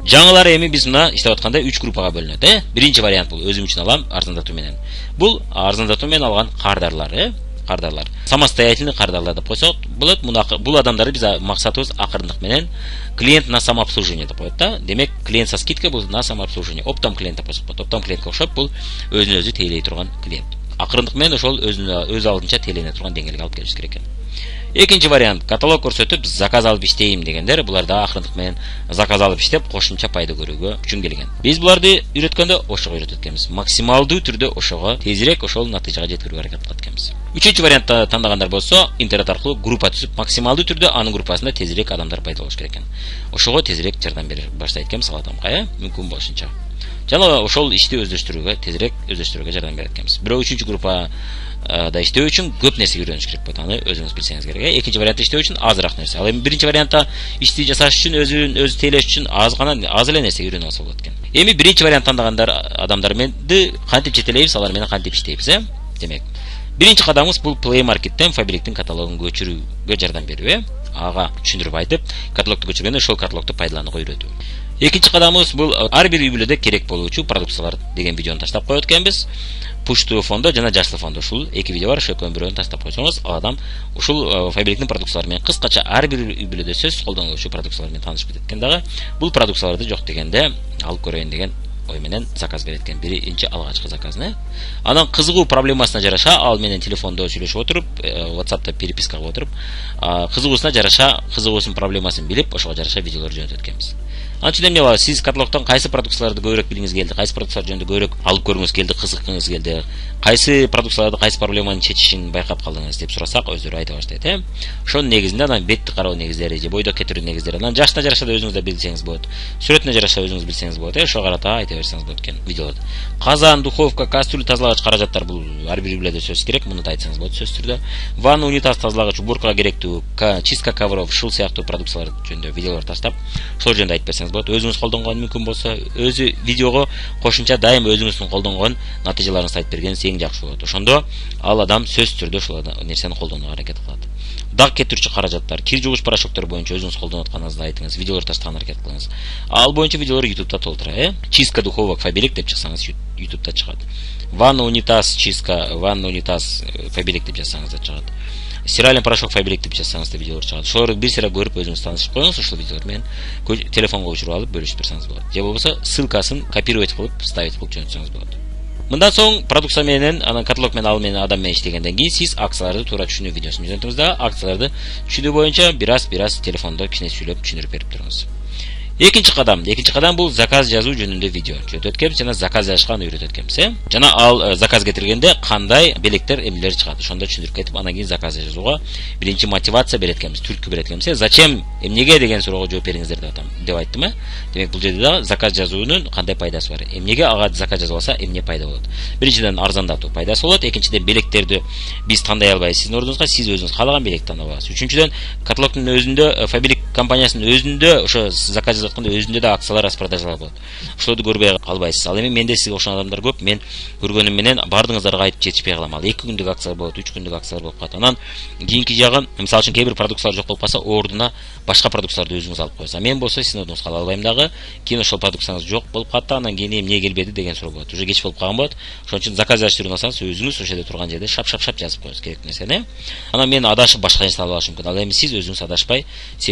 Жаңылар эми биз мына иштеп атканда 3 группага бөлүнөт. Биринчи вариант бул өзүм үчүн алам арзандатуу менен. Бул арзандатуу менен алган кардарлар, кардарлар. Самостоятельный кардарлар деп койсок болот. Бул адамдарды биз максатыбыз акырындык менен клиент на самообслуживание деп коет да. Демек, клиент со скидкой бул на самообслуживание. Оптом клиент деп койсок болот. Оптом клиентке окшоп бул өзүн өзү тейлей турган клиент. Акырындык менен ошол өз алдынча тейлене турган деңгээлге алып келиш керек экен. Экинчи вариант, каталог көрсөтүп заказ алып иштейм дегендер, булар да акырындык менен заказ алып иштеп кошумча пайда көрүүгө үчүн келген. Биз буларды үйрөткөндө ошого үйрөтөт экенбиз. Максималдуу түрдө ошого тезирээк ошол натыйжага жеткирүүгө аракет кылат экенбиз. Үчүнчү вариантта тандагандар болсо, интернет аркылуу группа түзүп, максималдуу түрдө анын группасында тезирээк адамдар пайда болуш керек экен. Ошого тезирээк жардам бере баштайт экенбиз ал адамга, мүмкүн болушунча. Жана ошол ишти тезирээк өздөштүрүүгө жардам берет экенбиз. Бирок үчүнчү группа да иштөө үчүн көп нерсе үйрөнүш керек болот. Аны өзүңүз билсеңиз керек. Экинчи вариантта иштөө үчүн азыраак нерсе. Ал эми биринчи вариантта ишти жасаш үчүн өзү тейлеш үчүн аз эле нерсе үйрөнүп алса болот экен. Эми биринчи вариант тандагандар адамдар менен кантип жетелейбиз, алар менен кантип иштейбиз, Демек, биринчи кадамыбыз бул Play Market'тен Fabric'тин каталогун көчүрүүгө жардам берүү, Ага түшүндүрүп айтып, каталогду көчүргөндө ошол каталогду пайдаланууга үйрөтүү. Экинчи кадамыбыз бул ар бир үй бүлөдө керек болуучу продукциялар деген видеону таштап коет экенбиз. Пуштуу фондо жана жаштуу фондо, ушул эки видео бар, ошол экөөнүн бирөөнү таштап койсоңуз, ал адам ушул Fabric'тин продукциялары менен кыскача ар бир үй бүлөдө сөзсүз колдонулуучу продукциялар менен таанышып кетет экен дагы. Бул продукцияларды жок дегенде алып көрөйүн деген ой менен заказ берет экен. Биринчи алгачкы заказны. Анан кызыгуу проблемасына жараша ал менен телефондо сүйлөшүп отуруп, WhatsApp'та переписка кылып отуруп, кызыгуусуна жараша, кызыгуусунун проблемасын билип, ошого жараша видеолор жөнөтөт экенбиз. Анан чын эмне бар? Сиз каталогдон кайсы продукцияларды көбүрөөк билгиңиз келди, кайсы продукциялар жөнүндө көбүрөөк алып көргүңүз келди, кызыккыңыз келди, кайсы продукцияларды кайсы проблеманы чечишин байкап калдыңыз деп сурасак, өздөрү айта баштайт, Ошонун негизинде анан бетти кароо негиздери же бойдок кетирүү негиздери, анан жашына жараша да өзүңүз да билсеңиз болот. Сүрөтүнө жараша өзүңүз билсеңиз болот, ошого карата айта берсеңиз болот экен видеолорду. Казан, духовка, кастрюль тазалагыч каражаттар бул ар бир үй бүлөдө сөзсүз керек, муну да айтсаңыз болот сөзсүз түрдө. Ванна, унитаз тазалагыч, уборкага керектүү, чистка ковров, ушул сыяктуу продукциялар жөнүндө видеолор таштап, ошол жөнүндө айтып берсеңиз болот. Өзүңүз колдонгон мүмкүн болсо, өзү видеого кошумча дайым өзүңүздүн колдонгон натыйжаларыңызды айтып бергениңиз эң жакшы болот. Ошондо ал адам сөзсүз түрдө ушул нерсени колдонууга аракет кылат. Даг кетирүүчү каражаттар, кир жуугуч порошоктор боюнча өзүңүз колдонуп атканыңызды айтыңыз, видеолор таштаганга аракет кылыңыз. Ал боюнча видеолор YouTube'да толтура, Чистка духовок Fabric деп жазсаңыз YouTube'да чыгат. Ванна, унитаз, чистка, ванна, унитаз Fabric деп жазсаңыз да чыгат. Стиральный порошок Fabric деп жазсаңыз да видеолор чыгат. Ошолорду бир сыйра көрүп өзүңүз таанышып коюңуз, ушул видеолор менен телефонго өчүрүп алып бөлүшүп берсеңиз болот. Же болбосо ссылкасын копировать кылып, ставить кылып жөнөтсөңүз болот. Мындан соң продукция менен, анан каталог менен ал менен адам менен иштегенден кийин сиз акцияларды туура түшүнүү видеосун жөнөтүңүз да, акцияларды түшүнүү боюнча бир аз телефондо кичине сүйлөп түшүндүрүп берип туруңуз. Экинчи кадам бул заказ жазуу жөнүндө видео жөнөтөт экенбиз, жана заказ жазышка үйрөтөт экенбиз, Жана ал заказ кетиргенде кандай белектер, эмнелер чыгат, ошондо түшүндүрүп кетип, анан кийин заказ жазууга биринчи мотивация берет экенбиз, түрткү берет экенбиз. Зачем, эмнеге деген суроого жооп бериңиздер деп айттым, Демек, бул жерде да заказ жазуунун кандай пайдасы бар? Эмнеге ага заказ жазып алса, эмне пайда болот? Биринчиден арзандатуу пайдасы болот, экинчиден белектерди биз тандай албайбыз, сиздин ордуңузга сиз өзүңүз каалаган белекти тандап аласыз. Үчүнчүдөн, каталогдун өзүндө, Fabric компаниясынын өзүндө ошо заказ жазып атканда өзүндө да акциялар, распродажалар болот. Ошолорду көрбөй калбайсыз. Ал эми менде сизге окшогон адамдар көп, мен көргөнүм менен баардыгыңыздарга айтып жетишпей калам. Ал 2 күндүк акциялар болот, 3 күндүк акциялар болуп калат. Анан кийинки жагы, мисалы үчүн кээ бир продукциялар жок болуп калса, ордуна башка продукцияларды өзүңүз алып коесуз. Мен болсо сиздин ордуңузга ала албайм дагы. Кийин ошол продукцияңыз жок болуп калат, анан кийин эмне келбеди деген суроо болот. Уже кеч болуп калган болот. Ошон үчүн заказ жазып жүрүп алсаңыз, өзүңүз ошол жерде турган жерде шап жазып коюңуз керектүү нерсени. Анан мен адашып башка нерсе алып алышым мүмкүн. Ал эми сиз өзүңүз адашпай,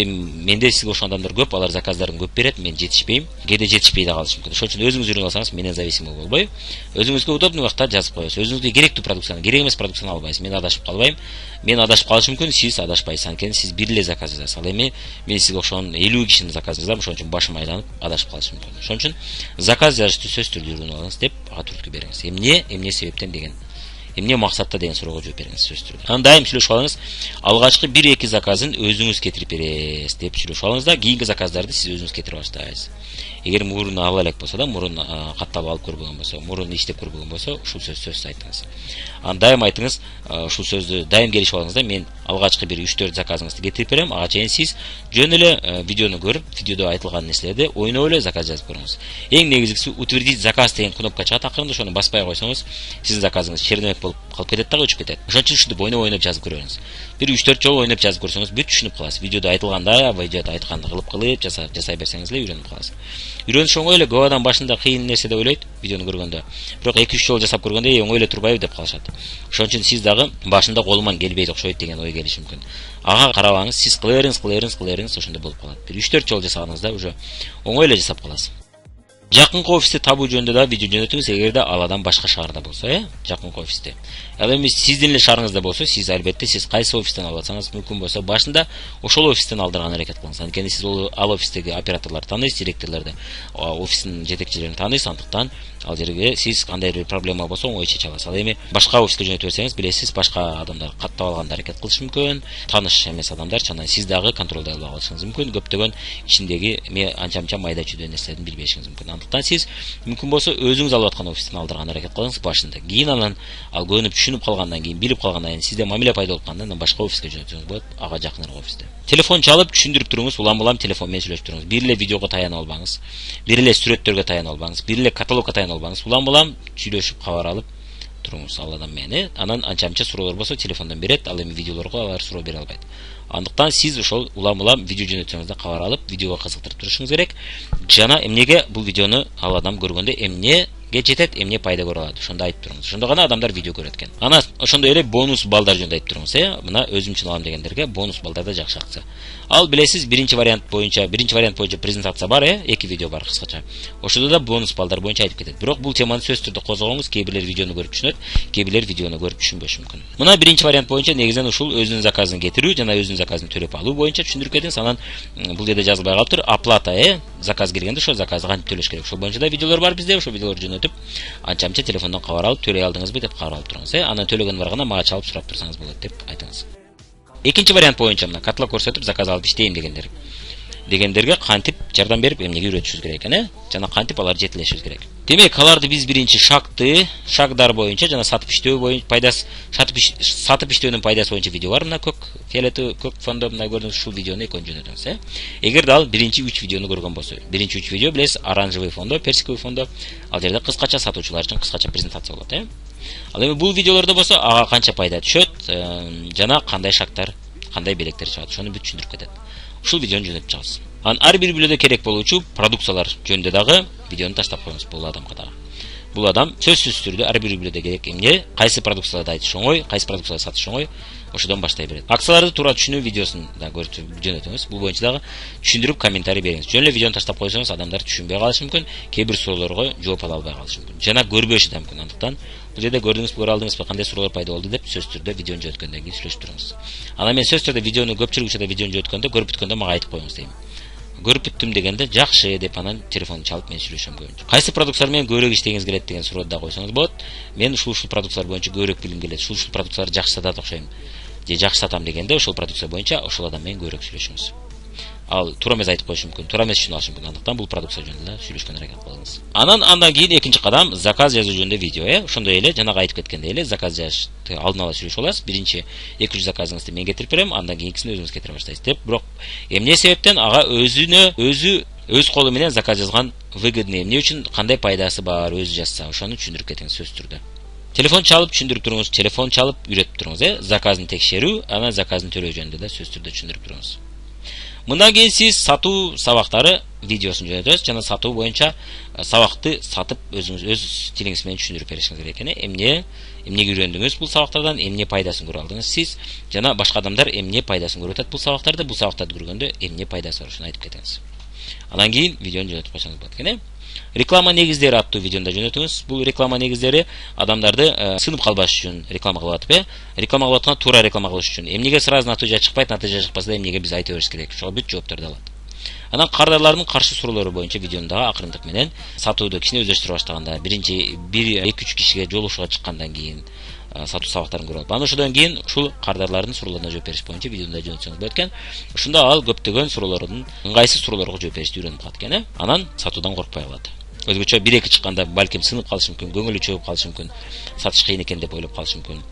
менде сизге окшогон адамдар көп, алар заказдарын көп берет, мен жетишпейм, кээде жетишпей да калышы мүмкүн. Ошон үчүн өзүңүз үйрөнүп алсаңыз, менен зависимый болбой, өзүңүзгө удобный убакта жазып коесуз. Өзүңүзгө керектүү продукцияны, керек эмес продукцияны албайсыз. Мен адашып калбайм. Мен адашып калышым мүмкүн, сиз адашпайсыз. Анткени сиз бир эле заказ жазасыз. Ал эми мен сизге окшогон 50 кишинин заказын жазам, ошон үчүн башым айланып адашып калышым мүмкүн. Ошон үчүн заказ жазышты сөзсүз түрдө үйрөнүп алыңыз деп ага түрткү бериңиз. Эмне себептен деген, эмне максатта деген суроого жооп бериңиз сөзсүз түрдө. Анан дайым сүйлөшүп алыңыз, алгачкы 1-2 заказын өзүңүз кетирип бересиз деп сүйлөшүп алыңыз да, кийинки заказдарды сиз өзүңүз кетирип баштайсыз. Эгер мурун ала элек болсо да, мурун катталып алып көрбөгөн болсо, мурун иштеп көрбөгөн болсо, ушул сөзсүз айтыңыз. Анан дайым айтыңыз, ушул сөздү дайым келишип алыңыз да, мен алгачкы бир 3-4 заказыңызды кетирип берем, ага чейин сиз жөн эле видеону көрүп, видеодо айтылган нерселерди ойноп эле заказ жазып көрүңүз. Эң негизгиси утвердить заказ деген кнопка чыгат акырында, ошону баспай койсоңуз, сиздин заказыңыз черновик болуп калып кетет дагы өчүп кетет. Ошон үчүн ушинтип ойноп жазып көрөңүз. Бир 3-4 жолу ойноп жазып көрсөңүз бүт түшүнүп каласыз. Видеодо айтылгандай, видеодо айтканды кылып жасай берсеңиз эле үйрөнүп каласыз. Үйрөнүш оңой эле, көп адам башында кыйын нерсе деп ойлойт видеону көргөндө. Бирок 2-3 жолу жасап көргөндө оңой эле турбайбы деп калышат. Ошон үчүн сиз дагы башында колуман келбейт окшойт деген ой келиши мүмкүн. Ага карабаңыз, сиз кыла бериңиз, ошондо болуп калат. Бир 3-4 жолу жасаганыңызда уже оңой эле жасап каласыз. Жакынкы офисти табуу жөнүндө да видео жөнөтүңүз, эгерде ал адам башка шаарда болсо, жакынкы офисти. Ал эми сиздин эле шаарыңызда болсо, сиз албетте сиз кайсы офистен алып атсаңыз, мүмкүн болсо башында ошол офистен алдырган аракет кылыңыз. Анткени сиз ал офистеги операторлорду тааныйсыз, директорлорду, офистин жетекчилерин тааныйсыз, андыктан ал жерге сиз кандай бир проблема болсо оңой чече аласыз. Ал эми башка офиске жөнөтө берсеңиз, билесиз, башка адамдар каттап алганды аракет кылышы мүмкүн, тааныш эмес адамдар, жана сиз дагы контролдой албай калышыңыз мүмкүн, көптөгөн ичиндеги анча майда чүйдө нерселерди билбешиңиз мүмкүн. Андыктан сиз мүмкүн болсо өзүңүз алып аткан офистен алдырган аракет кылыңыз башында. Кийин анан ал көнүп түшүнүп калгандан кийин, билип калгандан кийин, сизде мамиле пайда болуп калгандан башка офиске жөнөтсөңүз болот, ага жакыныраак офисте. Телефон чалып түшүндүрүп туруңуз, улам телефон менен сүйлөшүп туруңуз. Бир эле видеого таянып албаңыз, бир эле сүрөттөргө таянып албаңыз, бир эле каталогко таянып албаңыз. Улам сүйлөшүп кабар алып туруңуз ал адам менен. Анан анча суроолор болсо телефондон берет, ал эми видеолорго алар суроо бере албайт. Андыктан сиз ошол улам видео жөнөтсөңүз да кабар алып, видеого кызыктырып турушуңуз керек. Жана эмнеге бул видеону ал адам көргөндө эмнеге жетет, эмне пайда көрө алат, ошондо айтып туруңуз. Ошондо гана адамдар видео көрөт экен. Ана ошондой эле бонус балдар жөнүндө айтып туруңуз, мына өзүм үчүн алам дегендерге бонус балдарда жакшы акция. Ал билесиз, биринчи вариант боюнча презентация бар, 2 видео бар кыскача. Ошондо да бонус балдар боюнча айтып кетет. Бирок бул теманы сөзсүз түрдө козгоңуз, кээ бирлер видеону көрүп түшүнөт, кээ бирлер видеону көрүп түшүнбөшү мүмкүн. Мына биринчи вариант боюнча негизинен ушул өзүнүн заказын кетирүү жана өзүнүн заказын төлөп алуу боюнча түшүндүрүп кетиңиз. Анан бул жерде жазылбай калыптыр, оплата, заказ келгенде ошол заказды кантип төлөш керек. Ошол боюнча да видеолор бар bizde, ошол видеолорду жөнөтүп, анча телефондон кабар алып, төлөй алдыңызбы деп кабар алып туруңуз. Анан төлөгөн барганда мага чалып сурап турсаңыз болот деп айтыңыз. Экинчи вариант боюнча мына каталог көрсөтүп заказ алып иштейм дегендерге кантип жардам берип эмнеге үйрөтүшүбүз керек экен, жана кантип аларды жетилешибиз керек. Демек, аларды биз биринчи шагдар боюнча жана сатып иштөө боюнча пайдасы, сатып иштөөнүн пайдасы боюнча видео бар. Мына көк фондо мына көрдүңүз, ушул видеону экөөнү жөнөтөңүз. Эгерде ал биринчи 3 видеону көргөн болсо, биринчи 3 видео билесиз, оранжевый фондо, персиковый фондо, ал жерде кыскача сатуучулар үчүн кыскача презентация болот, Ал эми бул видеолордо болсо ага канча пайда түшөт, жана кандай шагтар, кандай белектер чыгат, ошону бүт түшүндүрүп кетет. Ушул видеону жөнөтүп чыгасыз. Анан ар бир билүүдө керек болуучу продукциялар жөнүндө дагы видеону таштап коюңуз бул адамга дагы. Бул адам сөзсүз түрдө ар бир билүүдө керек эмне, кайсы продукцияларды айтыш оңой, кайсы продукцияларды сатыш оңой, ошодон баштай берет. Акцияларды туура түшүнүү видеосун да көрүп жөнөтүңүз. Бул боюнча дагы түшүндүрүп комментарий бериңиз. Жөн эле видеону таштап койсоңуз, адамдар түшүнбөй калышы мүмкүн, кээ бир суроолорго жооп ала албай калышы мүмкүн. Жана көрбөшү да мүмкүн. Андыктан бул жерде көрдүңүзбү, көрө алдыңызбы, кандай суроолор пайда болду деп сөзсүз түрдө видеону жөнөткөндөн кийин сүйлөшүп туруңуз. Анан мен сөзсүз түрдө видеону көпчүлүк учурда видеону жөнөткөндө, көрүп бүткөндө мага айтып коюңуз дейм. Көрүп бүттүм дегенде жакшы деп анан телефонду чалып мен сүйлөшөм көбүнчө. Кайсы продукциялар менен көбүрөөк иштегиңиз келет деген суроону да койсоңуз болот. Мен ушул продукциялар боюнча көбүрөөк билгим келет, ушул продукцияларды жакшы сатат окшойм. Же жакшы сатам дегенде ошол продукция боюнча ошол адам менен көбүрөөк сүйлөшүңүз. Ал туура эмес айтып коюшу мүмкүн, туура эмес түшүнүп алышы мүмкүн. Андыктан бул продукция жөнүндө сүйлөшкөнгө аракет кылыңыз. Андан кийин экинчи кадам заказ жазуу жөнүндө видео, Ошондой эле жанагы айтып кеткендей эле заказ жазышты алдын ала сүйлөшүп аласыз. Биринчи 2-3 заказыңызды мен кетирип берем, андан кийинкисин өзүңүз кетире баштайсыз деп. Бирок эмне себептен ага өз колу менен заказ жазган выгодный, эмне үчүн, кандай пайдасы бар, өзү жазса, ошону түшүндүрүп кетиңиз сөз түрдө. Телефон чалып түшүндүрүп туруңуз, телефон чалып үйрөтүп туруңуз, заказын текшерүү, анан заказын төлөө жөнүндө да сөз түрдө түшүндүрүп туруңуз. Мындан кийин сиз сатуу сабактары видеосун жөнөтөсүз жана сатуу боюнча сабакты сатып өзүңүз өз тилиңиз менен түшүндүрүп беришиңиз керек экен. Эмнеге үйрөндүңүз бул сабактардан, эмне пайдасын көрө алдыңыз сиз, жана башка адамдар эмне пайдасын көрүп атат бул сабактарды көргөндө эмне пайдасы бар, ошону айтып кетиңиз. Андан кийин видеону жөнөтүп койсоңуз болот экен. Реклама негиздери аттуу видеону жөнөтүңүз. Бул реклама негиздери адамдарды сынып калбаш үчүн реклама кылып атып, реклама кылып атканда туура реклама кылыш үчүн. Эмнеге сразу натыйжа чыкпайт, натыйжа чыкпаса да эмнеге биз айта бериш керек. Ошого бүт жоопторду алат. Анан кардарлардын каршы суроолору боюнча видеону дагы акырындык менен сатууду кичине өздөштүрө баштаганда, биринчи 1-2-3 кишиге жолугушууга чыккандан кийин сатуу сабактарын көрүп алып. Анан ошодон кийин ушул кардарлардын суроолоруна жооп бериш боюнча видеону да жөнөтсөңүз болот экен. Ушунда ал көптөгөн суроолордун ыңгайсыз суроолорго жооп беришти үйрөнүп калат экен. Анан сатуудан коркпой калат. Өзгөчө 1-2 чыкканда балким сынып калышы мүмкүн, көңүлү чөгүп калышы мүмкүн, сатыш кыйын экен деп ойлоп калышы мүмкүн.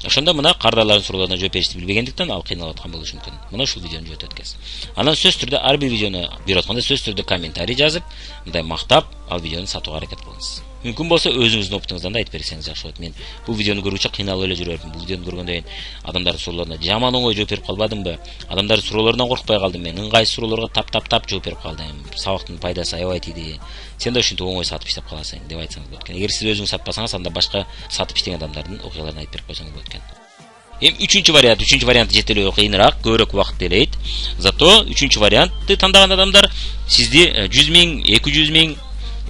Ошондо мына кардарлардын суроолоруна жооп беришти билбегендиктен ал кыйналып аткан болушу мүмкүн. Мына ушул видеону жөнөтөт экенсиз. Анан сөз түрдө ар бир видеону берип атканда сөз түрдө комментарий жазып, мындай мактап ал видеону сатууга аракет кылыңыз. Мүмкін болса өзіңіздің опытыңыздан да айтып берсеңіз жақсы болады. Мен бұл видеоны көргенше қиналып эле жүрөм. Бұл видеоны көргөндөн кийин адамдардын суроолоруна жаман оңой жооп берип калбадым ба? Адамдардын суроолорунан коркпай калдым мен. Ыңгайсыз суроолорго тап жооп берип калдым. Сабактын пайдасы аябай тийди. Сен да ушинтип оңой сатып иштеп каласың деп айтсаңыз болот экен. Эгер сиз өзүңүз сатпасаңыз, анда башка сатып иштеген адамдардын окуяларын айтып берип койсоңуз болот экен. Үчүнчү вариант жетелөө кыйыныраак, көбүрөөк убакыт ээлейт. Зато үчүнчү вариантты тандаган адамдар сизди 100 000, 200 000,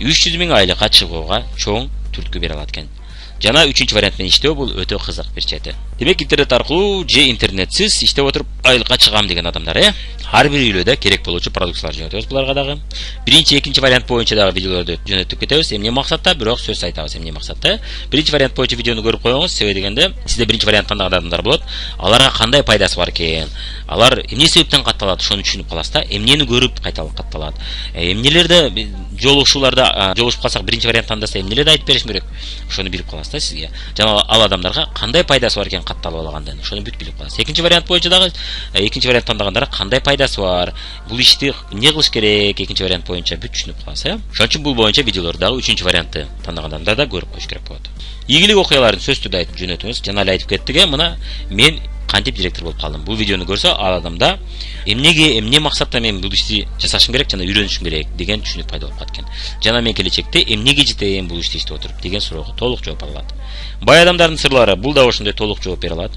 300 000 айлыкка чыгууга чоң түрткү бере алат экен. Жана үчүнчү вариант менен иштөө бул өтө кызык бир чети. Демек интернет аркылуу же интернетсиз иштеп отуруп айлыкка чыгам деген адамдар, ар бир үйлөдө керек болуучу продукциялар жөнөтөбүз буларга дагы. Биринчи, экинчи вариант боюнча дагы видеолорду жөнөтүп кетебиз. Эмне максатта? Бирок сөз айтабыз эмне максатта. Биринчи вариант боюнча видеону көрүп коюңуз. Себеби дегенде, сизде биринчи вариант тандаган адамдар болот. Аларга кандай пайдасы бар экен? Алар эмне себептен катталат? Ошону түшүнүп каласыз да. Эмнени көрүп катталат? Эмнелерде жолугушуп калсак биринчи вариант тандаса эмнелерди айтып беришим керек? Ошону билип каласыз да сизге. Жана ал адамдарга кандай пайдасы бар экен катталып алгандан? Ошону бүт билип каласыз. Экинчи вариант боюнча дагы экинчи вариант тандагандарға кандай пайдасы бар, бул ишти эмне кылыш керек, экинчи вариант боюнча бүт түшүнүп каласыз. Ошон үчүн бул боюнча видеолорду дагы үчүнчү вариантты тандаганда да көрүп коюш керек болот. Ийгилик окуяларын сөз түрдө айтып жөнөтүңүз. Жана эле айтып кеттик, мына мен кантип директор болуп калдым. Бул видеону көрсө ал адамда эмне максатта мен бул ишти жасашым керек жана үйрөнүшүм керек деген түшүнүк пайда болуп калат экен. Жана мен келечекте эмнеге жетем бул ишти иштеп отуруп деген суроого толук жооп ала алат. Бай адамдардын сырлары бул да ошондой толук жооп бере алат.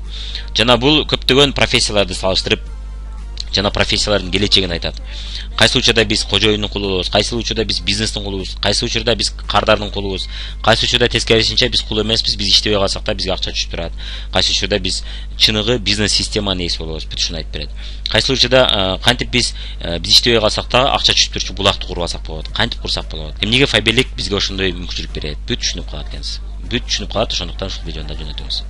Жана бул көптөгөн профессияларды салыштырып жана профессиялардын келечегин айтат. Кайсы учурда биз кожоюндун кулубуз, кайсы учурда биз бизнестин кулубуз, кайсы учурда биз кардардын кулубуз, кайсы учурда тескерисинче биз кул эмеспиз, биз иштебей калсак да бизге акча түшүп турат. Кайсы учурда биз чыныгы бизнес системанын ээси болобуз, бүт ушуну айтып берет. Кайсы учурда кантип биз иштебей калсак да акча түшүп турчу булакты куруп алсак болот, кантип курсак болот. Эмнеге фаберлик бизге ошондой мүмкүнчүлүк берет, бүт түшүнүп калат экенсиз. Бүт түшүнүп калат, ошондуктан ушул видеону жөнөтөбүз.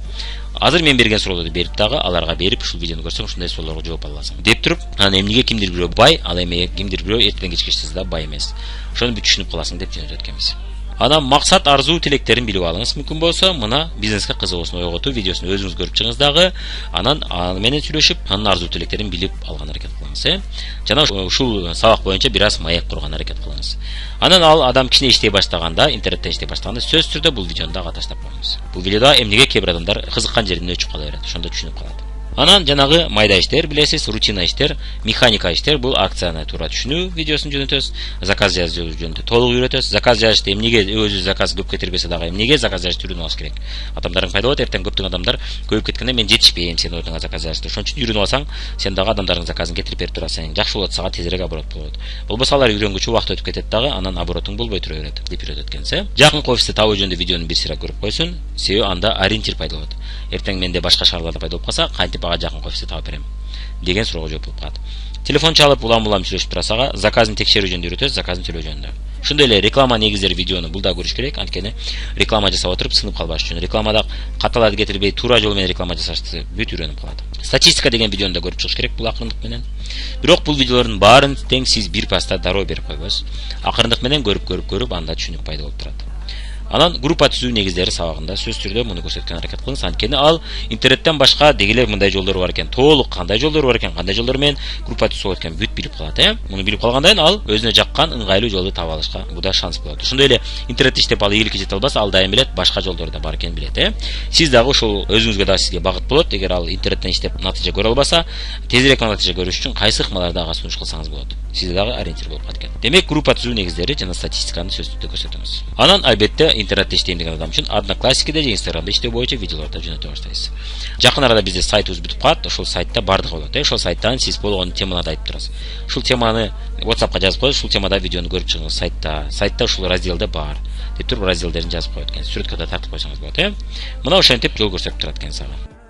Азыр мен берген суроолорду берип дагы аларга берип ушул видеону көрсөң ушундай суроолорго жооп ала аласың деп туруп, анан эмнеге кимдир бирөө бай, ал эми кимдир бирөө эртеден кечке иштесе да бай эмес. Ошону бүт түшүнүп каласың деп жөнөтөт экенбиз. Анан максат, арзуу, тилектерин билип алыңыз. Мүмкүн болсо, мына бизнеске кызыгуусун ойготуу видеосун өзүңүз көрүп чыгыңыз дагы, анан аны менен сүйлөшүп, анын арзуу тилектерин билип алган аракет кылыңыз. Жана ушул сабак боюнча бир аз маек курган аракет кылыңыз. Анан ал адам кичине иштей баштаганда, интернеттен иштей баштаганда сөз түрдө бул видеону дагы таштап коюңуз. Бул видеода эмнеге кээ бир адамдар кызыккан жеринен өчүп кала берет, ошондо түшүнүп калат. Анан жанагы майда иштер, билесиз, рутина иштер, механика иштер, бул акцияны туура түшүнүү видеосун жөнөтөбүз, заказ жазуу жөнүндө толук үйрөтөбүз. Заказ жазышты эмнеге өзү заказ көп кетирбесе дагы эмнеге заказ жазышты үйрөнүп алыш керек. Адамдардын пайда болот, эртең көптөгөн адамдар көбүп кеткенде мен жетишпейм сенин ордуңа заказ жазышты. Ошон үчүн үйрөнүп алсаң, сен дагы адамдардын заказын кетирип берип турасың. Жакшы болот, сага тезирээк оборот болот. Болбосо алар үйрөнгүчө убакыт өтүп кетет дагы, анан оборотуң болбой тура берет деп үйрөтөт экенсиз. Жакынкы офисти табуу жөнүндө видеону бир сыйра көрүп койсун, себеби анда ориентир пайда болот. Эртең менде башка шаарларда пайда болуп калса, кантип ага жакынкы офисти табып берем деген суроого жооп болуп калат. Телефон чалып улам сүйлөшүп турасыз, ага заказын текшерүү жөнүндө үйрөтөбүз, заказын төлөө жөнүндө. Ошондой эле реклама негиздери видеону бул да көрүш керек, анткени реклама жасап отуруп сынып калбаш үчүн. Рекламада каталарды кетирбей туура жол менен реклама жасашты бүт үйрөнүп калат. Статистика деген видеону да көрүп чыгыш керек бул акырындык менен. Бирок бул видеолордун баарын тең сиз бир паста дароо берип койбойсуз. Акырындык менен көрүп анда түшүнүк пайда болуп турат. Анан группа түзүү негиздери сабагында сөз түрдө муну көрсөткөн аракет кылыңыз, анткени ал интернеттен башка дегеле мындай жолдор бар экен, толук кандай жолдор бар экен, кандай жолдор менен группа түзүп экен бүт билип калат. Муну билип калгандан ал өзүнө жаккан ыңгайлуу жолду таба алышка буда шанс болот. Ошондой эле интернетте иштеп ал ийгиликке жете албаса, ал дайым билет башка жолдор да бар экенин билет. Сиз дагы ошол өзүңүзгө да сизге багыт болот. Эгер ал интернеттен иштеп натыйжа көрө албаса, тезирээк натыйжа көрүш үчүн кайсы ыкмаларды ага сунуш кылсаңыз болот. Сизде дагы ориентир болуп калат экен. Демек, группа түзүү негиздери жана статистиканы сөз түрдө көрсөтүңүз. Анан албетте интернетте иштейм деген адам үчүн Одноклассикиде же Инстаграмда иштөө боюнча видеолорду жөнөтө баштайсыз. Жакын арада бизде сайтыбыз бүтүп калат. Ошол сайтта бардыгы болот. Ошол сайттан сиз болгон темаларды айтып турасыз. Ушул теманы WhatsAppка жазып коюп, ушул темада видеону көрүп чыгыңыз сайтта ушул разделде бар деп туруп разделдерин жазып коет экен. Сүрөткө да тартып койсоңуз болот. Мына ошентип жол көрсөтүп турат экен сага.